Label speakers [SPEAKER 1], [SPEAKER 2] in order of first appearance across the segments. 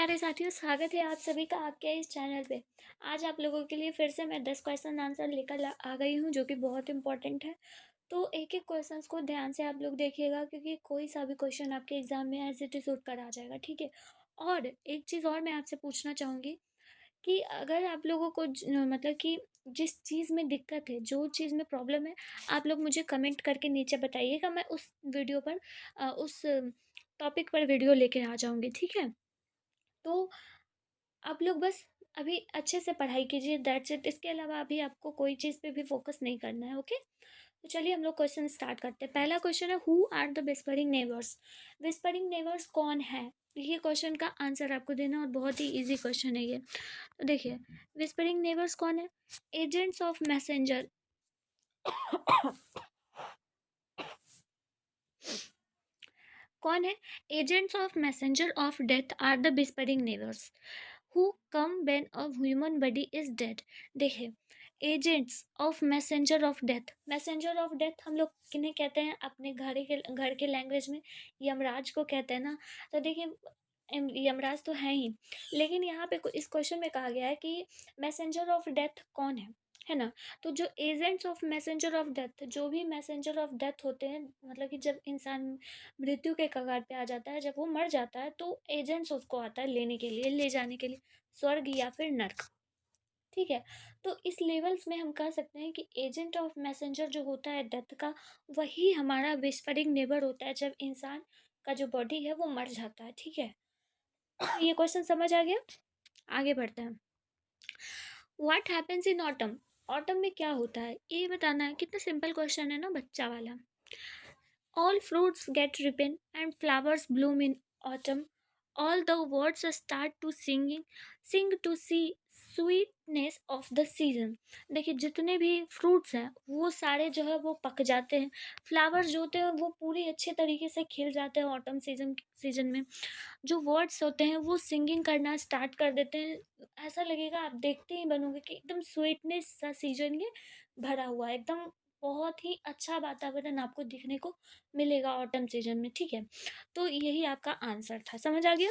[SPEAKER 1] प्यारे साथियों, स्वागत है आप सभी का आपके इस चैनल पे। आज आप लोगों के लिए फिर से मैं 10 क्वेश्चन आंसर लेकर आ गई हूँ, जो कि बहुत इंपॉर्टेंट है। तो एक एक क्वेश्चंस को ध्यान से आप लोग देखिएगा, क्योंकि कोई सा भी क्वेश्चन आपके एग्जाम में एज इट इज उठ कर आ जाएगा, ठीक है। और एक चीज़ और मैं आपसे पूछना चाहूँगी कि अगर आप लोगों को मतलब कि जिस चीज़ में दिक्कत है, जो चीज़ में प्रॉब्लम है, आप लोग मुझे कमेंट करके नीचे बताइएगा। मैं उस वीडियो पर उस टॉपिक पर वीडियो लेके आ जाऊँगी, ठीक है। तो आप लोग बस अभी अच्छे से पढ़ाई कीजिए, दैट्स इट। इसके अलावा अभी आपको कोई चीज़ पे भी फोकस नहीं करना है, ओके। तो चलिए हम लोग क्वेश्चन स्टार्ट करते हैं। पहला क्वेश्चन है, who are the whispering neighbours. Whispering neighbours कौन है, ये क्वेश्चन का आंसर आपको देना, और बहुत ही इजी क्वेश्चन है ये। तो देखिए, विस्परिंग नेबर्स कौन है। एजेंट्स ऑफ मैसेंजर कौन है। Agents of messenger of death are the whispering neighbours who come when a human body is dead. देखिए, agents of messenger of death, messenger of death हम लोग किन्हें कहते हैं, अपने घर के लैंग्वेज में यमराज को कहते हैं ना। तो देखिए, यमराज तो है ही, लेकिन यहाँ पे इस क्वेश्चन में कहा गया है कि मैसेंजर ऑफ डेथ कौन है ना। तो जो agents of messenger of death, जो भी मैसेंजर ऑफ डेथ होते हैं, मतलब कि जब इंसान मृत्यु के कगार पे आ जाता है, जब वो मर जाता है, तो एजेंट्स उसको आता है लेने के लिए, ले जाने के लिए स्वर्ग या फिर नर्क, ठीक है। तो इस लेवल्स में हम कह सकते हैं कि एजेंट ऑफ मैसेंजर जो होता है डेथ का, वही हमारा विस्परिंग नेबर होता है, जब इंसान का जो बॉडी है वो मर जाता है, ठीक है। तो ये क्वेश्चन समझ आ गया। आगे बढ़ते हैं। What happens in autumn. Autumn में क्या होता है ये बताना है। कितना सिंपल क्वेश्चन है ना, बच्चा वाला। All fruits get ripen and flowers bloom in autumn. All the birds start to sing to see sweetness of the season. देखिए, जितने भी फ्रूट्स हैं वो सारे जो है वो पक जाते हैं। फ्लावर्स जो होते हैं वो पूरी अच्छे तरीके से खिल जाते हैं ऑटम सीजन में। जो वर्ड्स होते हैं वो सिंगिंग करना स्टार्ट कर देते हैं। ऐसा लगेगा, आप देखते ही बनोगे कि एकदम स्वीटनेस सा सीजन ये भरा हुआ है, एकदम बहुत ही अच्छा वातावरण आपको दिखने को मिलेगा ऑटम सीजन में, ठीक है। तो यही आपका आंसर था, समझ आ गया।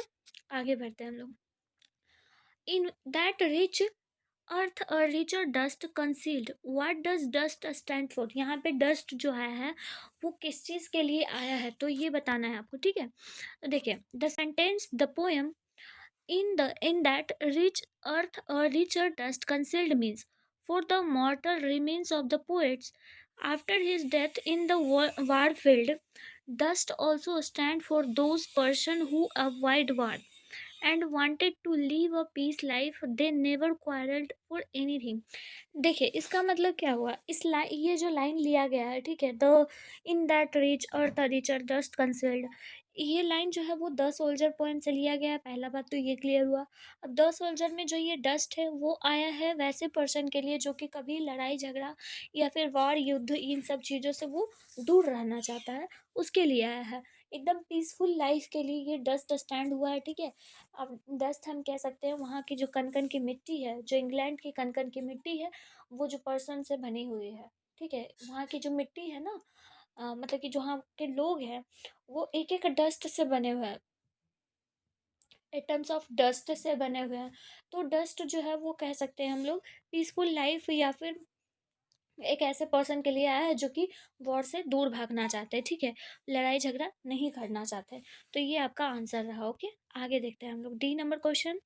[SPEAKER 1] आगे बढ़ते हैं हम लोग। इन दैट रिच अर्थ और richer dust concealed, what does dust stand for. यहाँ पे डस्ट जो आया है वो किस चीज़ के लिए आया है, तो ये बताना है आपको, ठीक है। तो देखिए, the sentence the poem in that rich earth or richer dust concealed means for the mortal remains of the poets after his death in the war field. Dust also stand for those person who avoid war and wanted to live a peace life. They never quarreled for anything. देखिए, इसका मतलब क्या हुआ, ये जो line लिया गया है, ठीक है, the in that rich earth richer dust concealed, ये लाइन जो है वो द सोल्जर पोएम से लिया गया है। पहला बात तो ये क्लियर हुआ। अब द सोल्जर में जो ये डस्ट है वो आया है वैसे पर्सन के लिए जो कि कभी लड़ाई झगड़ा या फिर वार युद्ध इन सब चीज़ों से वो दूर रहना चाहता है, उसके लिए आया है। एकदम पीसफुल लाइफ के लिए ये डस्ट स्टैंड हुआ है, ठीक है। अब डस्ट हम कह सकते हैं वहाँ की जो कनकन की मिट्टी है, जो इंग्लैंड की कनकन की मिट्टी है, वो जो पर्सन से बनी हुई है, ठीक है। वहाँ की जो मिट्टी है ना, मतलब कि जो वहाँ के लोग हैं वो एक एक डस्ट से बने हुए हैं, एटम्स ऑफ डस्ट से बने हुए हैं। तो डस्ट जो है वो कह सकते हैं हम लोग पीसफुल लाइफ, या फिर एक ऐसे पर्सन के लिए आया है जो कि वॉर से दूर भागना चाहते हैं, ठीक है, लड़ाई झगड़ा नहीं करना चाहते। तो ये आपका आंसर रहा, ओके। आगे देखते हैं हम लोग। D number question,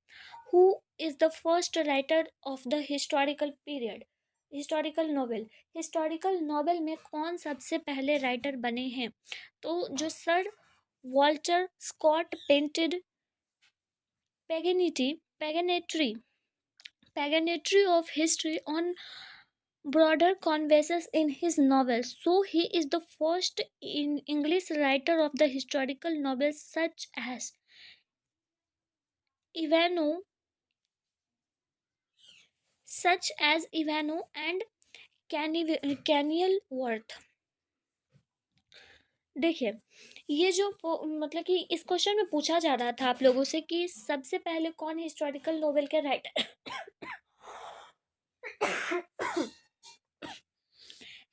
[SPEAKER 1] who is the first writer of the historical period. Historical novel, historical novel में कौन सबसे पहले राइटर बने हैं। तो जो sir Walter Scott painted pageantry pageantry paganetry of history on broader canvases in his novels. So he is the first in English writer of the historical novels Ivano, such as Ivano and Kenilworth. देखिए, ये जो मतलब कि इस question में पूछा जा रहा था आप लोगों से कि सबसे पहले कौन हिस्टोरिकल नोवेल के राइटर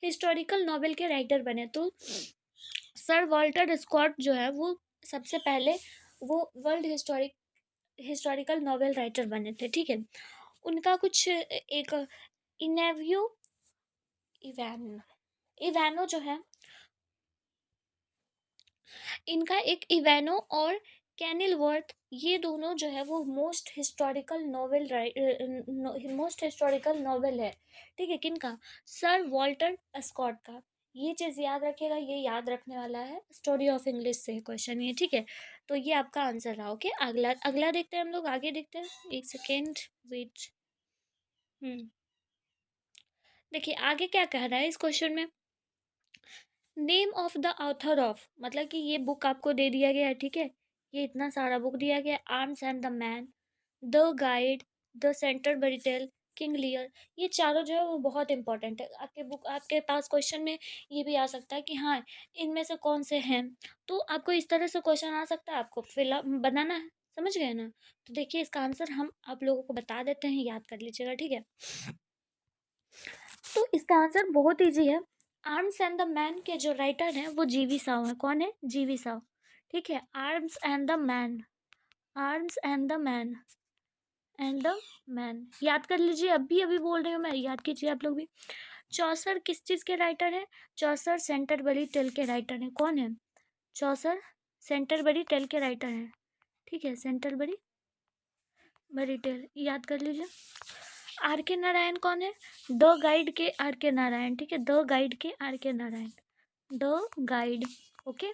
[SPEAKER 1] हिस्टोरिकल नॉवेल के राइटर बने। तो सर वॉल्टर स्कॉट जो है वो सबसे पहले वो वर्ल्ड हिस्टोरिकल नॉवेल राइटर बने थे, ठीक है। उनका कुछ एक इनेवियो इवैन इवैनो जो है, इनका एक इवैनो और कैनिलवर्थ, ये दोनों जो है वो मोस्ट हिस्टोरिकल नॉवेल है, ठीक है। किनका? सर वॉल्टर स्कॉट का। ये चीज याद रखिएगा, ये याद रखने वाला है, स्टोरी ऑफ इंग्लिश से क्वेश्चन ये, ठीक है। तो ये आपका आंसर रहा। ओके, अगला अगला देखते हैं हम लोग, आगे देखते हैं, एक सेकेंड वेट। हम्म देखिए आगे क्या कह रहा है इस क्वेश्चन में। Name of the author of, मतलब कि ये बुक आपको दे दिया गया है, ठीक है। ये इतना सारा बुक दिया गया है, arms and the man, the guide, the Canterbury बरिटेल, किंग लियर। ये चारों जो है वो बहुत इंपॉर्टेंट है आपके बुक, आपके पास क्वेश्चन में ये भी आ सकता है कि हाँ इनमें से कौन से हैं। तो आपको इस तरह से क्वेश्चन आ सकता है, आपको फिल बनाना है, समझ गए ना। तो देखिए इसका आंसर हम आप लोगों को बता देते हैं, याद कर लीजिएगा, ठीक है। तो इसका आंसर बहुत इजी है। आर्म्स एंड द मैन के जो राइटर हैं वो जीवी साव है। कौन है? जीवी साव, ठीक है। Arms and the man, arms and the man and the man, याद कर लीजिए, अभी अभी बोल रही हूँ मैं, याद कीजिए आप लोग भी। चौसर किस चीज के राइटर है? चौसर सेंटरबरी टेल के राइटर है। कौन है? चौसर सेंटरबरी टेल के राइटर है, ठीक है। सेंटरबरी बरी टेल, याद कर लीजिए। आर के नारायण कौन है? द गाइड के आर के नारायण, ठीक है। द गाइड के आर के Narayan, the guide, okay.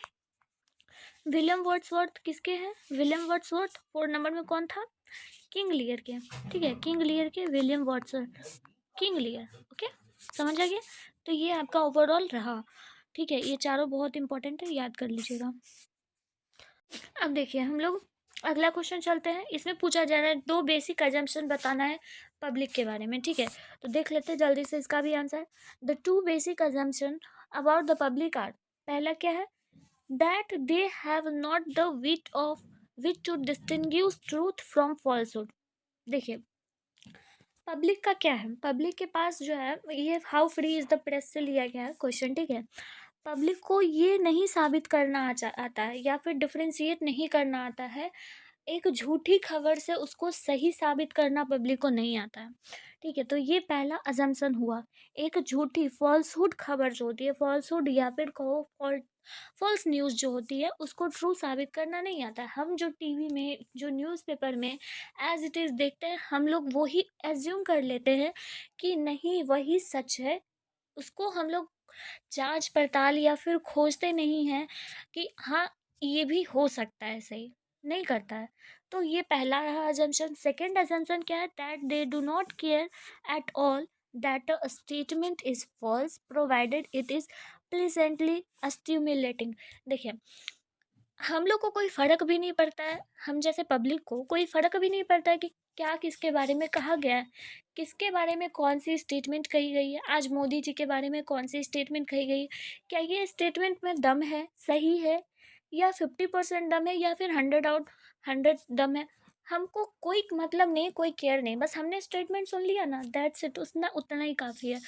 [SPEAKER 1] William Wordsworth किसके हैं? विलियम वर्ड्सवर्थ 4 नंबर में कौन था? किंग लियर के, ठीक है। किंग लियर के William Wordsworth, King Lear, okay. समझ आ गया? तो ये आपका ओवरऑल रहा, ठीक है। ये चारों बहुत इंपॉर्टेंट है, याद कर लीजिएगा। अब देखिए हम लोग अगला क्वेश्चन चलते हैं। इसमें पूछा जा रहा है 2 बेसिक अजम्पशन बताना है पब्लिक के बारे में, ठीक है। तो देख लेते हैं जल्दी से इसका भी answer. The 2 basic assumption about the public are, पहला क्या है? That they have not the wit to distinguish truth from falsehood. देखिए पब्लिक का क्या है, पब्लिक के पास जो है ये how free is the press से लिया गया है क्वेश्चन, ठीक है। पब्लिक को ये नहीं साबित करना आता है या फिर डिफरेंशिएट नहीं करना आता है, एक झूठी खबर से उसको सही साबित करना पब्लिक को नहीं आता है, ठीक है। तो ये पहला अजम्पशन हुआ। एक झूठी फॉल्सहुड खबर जो होती है, फॉल्सहुड या फिर कहो फॉल्स न्यूज़ जो होती है, उसको ट्रू साबित करना नहीं आता है। हम जो टीवी में, जो न्यूज़पेपर में एज इट इज़ देखते हैं, हम लोग वही एज्यूम कर लेते हैं कि नहीं वही सच है। उसको हम लोग जांच पड़ताल या फिर खोजते नहीं हैं कि हाँ ये भी हो सकता है, सही नहीं करता है। तो ये पहला रहा अजम्पशन। सेकंड अजम्पशन क्या है? That they do not care at all that a statement is false provided it is pleasantly stimulating. देखिए हम लोग को कोई फ़र्क भी नहीं पड़ता है, हम जैसे पब्लिक को कोई फ़र्क भी नहीं पड़ता है कि क्या किसके बारे में कहा गया है, किसके बारे में कौन सी स्टेटमेंट कही गई है। आज मोदी जी के बारे में कौन सी स्टेटमेंट कही गई है, क्या ये स्टेटमेंट में दम है, सही है, या 50% दम है, या फिर 100 दम है। हमको कोई मतलब नहीं, कोई केयर नहीं, बस हमने स्टेटमेंट सुन लिया ना, दैट्स इट, उतना उतना ही काफ़ी है।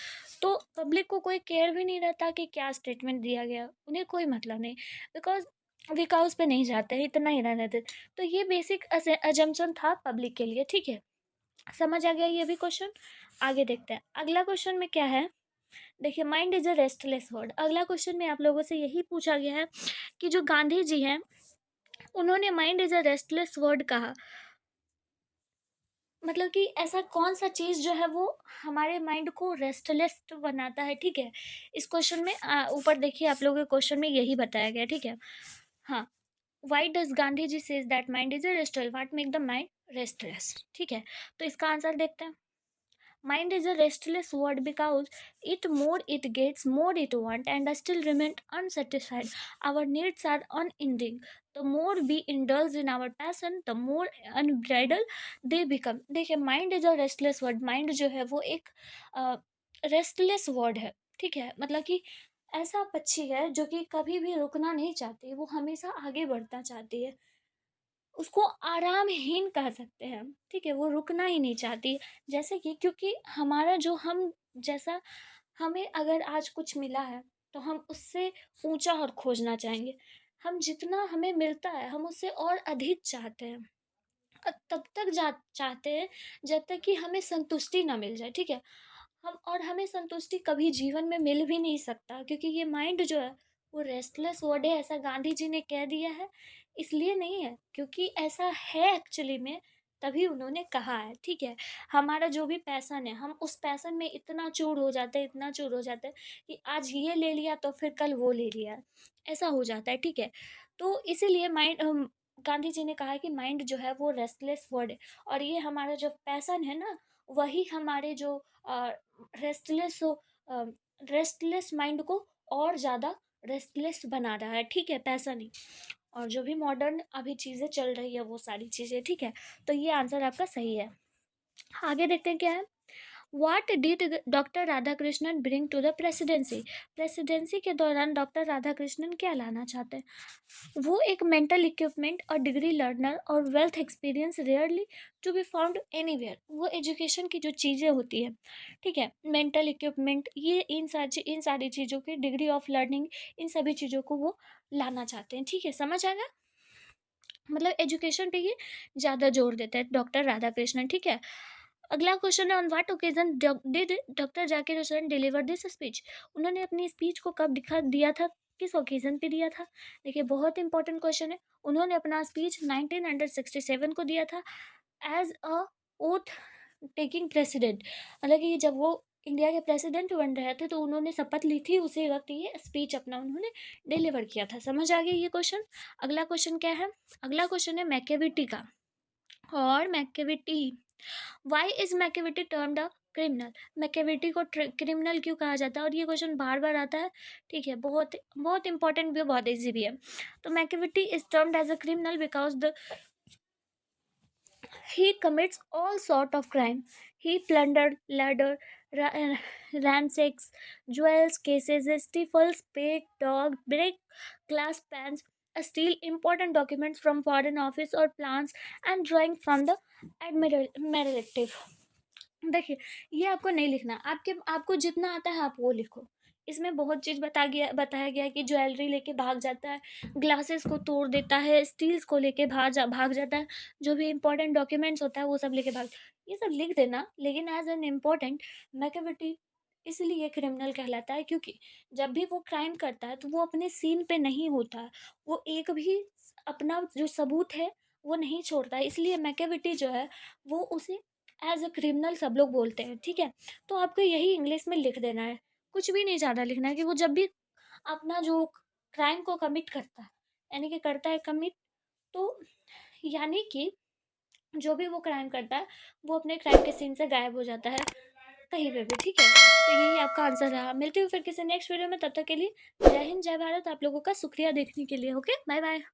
[SPEAKER 1] तो पब्लिक को कोई केयर भी नहीं रहता कि क्या स्टेटमेंट दिया गया, उन्हें कोई मतलब नहीं, बिकॉज विकाउस पे नहीं जाते हैं, इतना ही रहने देते। तो ये बेसिक अजम्पशन था पब्लिक के लिए, ठीक है। समझ आ गया ये भी क्वेश्चन। आगे देखते हैं अगला क्वेश्चन में क्या है। देखिए mind is a restless word, अगला क्वेश्चन में आप लोगों से यही पूछा गया है कि जो गांधी जी हैं उन्होंने mind is a restless word कहा, मतलब कि ऐसा कौन सा चीज़ जो है वो हमारे माइंड को रेस्टलेस बनाता है, ठीक है। इस क्वेश्चन में ऊपर देखिए आप लोगों के क्वेश्चन में यही बताया गया है, ठीक है। हाँ, why does Gandhi ji says that mind is restless, what make the mind restless, ठीक है। तो इसका आंसर देखते हैं। Mind is a restless word because it more it gets more it want and still remain unsatisfied. Our needs are unending. The more we indulge in our passion, the more unbridled they become. देखिए mind is a restless word, mind जो है वो एक restless word है, ठीक है। मतलब कि ऐसा पक्षी है जो कि कभी भी रुकना नहीं चाहती, वो हमेशा आगे बढ़ना चाहती है, उसको आरामहीन कह सकते हैं हम, ठीक है। वो रुकना ही नहीं चाहती, जैसे कि क्योंकि हमारा जो हम जैसा, हमें अगर आज कुछ मिला है तो हम उससे ऊंचा और खोजना चाहेंगे। हम जितना हमें मिलता है हम उससे और अधिक चाहते हैं, तब तक चाहते हैं जब तक कि हमें संतुष्टि ना मिल जाए, ठीक है। हमें संतुष्टि कभी जीवन में मिल भी नहीं सकता, क्योंकि ये माइंड जो है वो रेस्टलेस वर्ड है, ऐसा गांधी जी ने कह दिया है। इसलिए नहीं है क्योंकि ऐसा है एक्चुअली में, तभी उन्होंने कहा है, ठीक है। हमारा जो भी पैसन है, हम उस पैसन में इतना चूर हो जाते हैं, इतना चूर हो जाते हैं कि आज ये ले लिया तो फिर कल वो ले लिया, ऐसा हो जाता है, ठीक है। तो इसीलिए गांधी जी ने कहा है कि माइंड जो है वो रेस्टलेस वर्ड है, और ये हमारा जो पैसन है ना, वही हमारे जो रेस्टलेस रेस्टलेस माइंड को और ज़्यादा रेस्टलेस बना रहा है, ठीक है, पैसा नहीं। और जो भी मॉडर्न अभी चीज़ें चल रही है वो सारी चीज़ें, ठीक है। तो ये आंसर आपका सही है। आगे देखते हैं क्या है। What did doctor Radhakrishnan bring to the presidency? Presidency के दौरान डॉक्टर राधाकृष्णन क्या लाना चाहते हैं? वो एक मेंटल इक्विपमेंट और डिग्री लर्नर और wealth experience rarely to be found anywhere. वो एजुकेशन की जो चीज़ें होती है, ठीक है, मेंटल इक्विपमेंट, ये इन सारी चीज़ों की डिग्री ऑफ लर्निंग, इन सभी चीज़ों को वो लाना चाहते हैं, ठीक है, समझ आएगा। मतलब एजुकेशन पे ही ज़्यादा जोर देते हैं डॉक्टर राधाकृष्णन, ठीक है। अगला क्वेश्चन है, on what occasion did doctor Zakir Hussain deliver this speech? उन्होंने अपनी स्पीच को कब दिखा दिया था, किस ओकेजन पे दिया था? देखिए बहुत इंपॉर्टेंट क्वेश्चन है। उन्होंने अपना स्पीच 1967 को दिया था, as a oath taking president. मतलब कि जब वो इंडिया के प्रेसिडेंट बन रहे थे तो उन्होंने शपथ ली थी, उसी वक्त ये स्पीच अपना उन्होंने डिलीवर किया था। समझ आ गया ये क्वेश्चन। अगला क्वेश्चन क्या है? अगला क्वेश्चन है मैकेविटी का। और Macavity, why is Macavity termed a criminal? Macavity को क्रिमिनल क्यों कहा जाता है? और ये क्वेश्चन बार बार आता है, ठीक है, बहुत बहुत इंपॉर्टेंट भी, बहुत इजी भी है। तो Macavity is termed as a criminal because the he commits all sort of crime. He plundered, ladder, ransacks, jewels, cases, stifles, paid dog, break glass pans, steal important documents from foreign office or plans, and drawing from the admiralty। देखिए, ये आपको नहीं लिखना, आपको जितना आता है आप वो लिखो। इसमें बहुत चीज़ बताया गया है कि ज्वेलरी लेके भाग जाता है, ग्लासेस को तोड़ देता है, स्टील्स को लेके भाग जाता है, जो भी इंपॉर्टेंट डॉक्यूमेंट्स होता है वो सब लेके भाग, ये सब लिख देना। लेकिन एज एन इम्पोर्टेंट, मैकेविटी इसलिए क्रिमिनल कहलाता है क्योंकि जब भी वो क्राइम करता है तो वो अपने सीन पे नहीं होता है, वो एक भी अपना जो सबूत है वो नहीं छोड़ता है, इसलिए मैकेविटी जो है वो उसे एज अ क्रिमिनल सब लोग बोलते हैं, ठीक है। तो आपको यही इंग्लिश में लिख देना है, कुछ भी नहीं ज़्यादा लिखना है, कि वो जब भी अपना जो क्राइम को कमिट करता है, यानी कि करता है कमिट, तो यानी कि जो भी वो क्राइम करता है वो अपने क्राइम के सीन से गायब हो जाता है कहीं पे भी, ठीक है। तो यही आपका आंसर रहा। मिलती हूँ फिर किसी नेक्स्ट वीडियो में, तब तक के लिए जय हिंद, जय भारत। आप लोगों का शुक्रिया देखने के लिए। Okay, bye bye.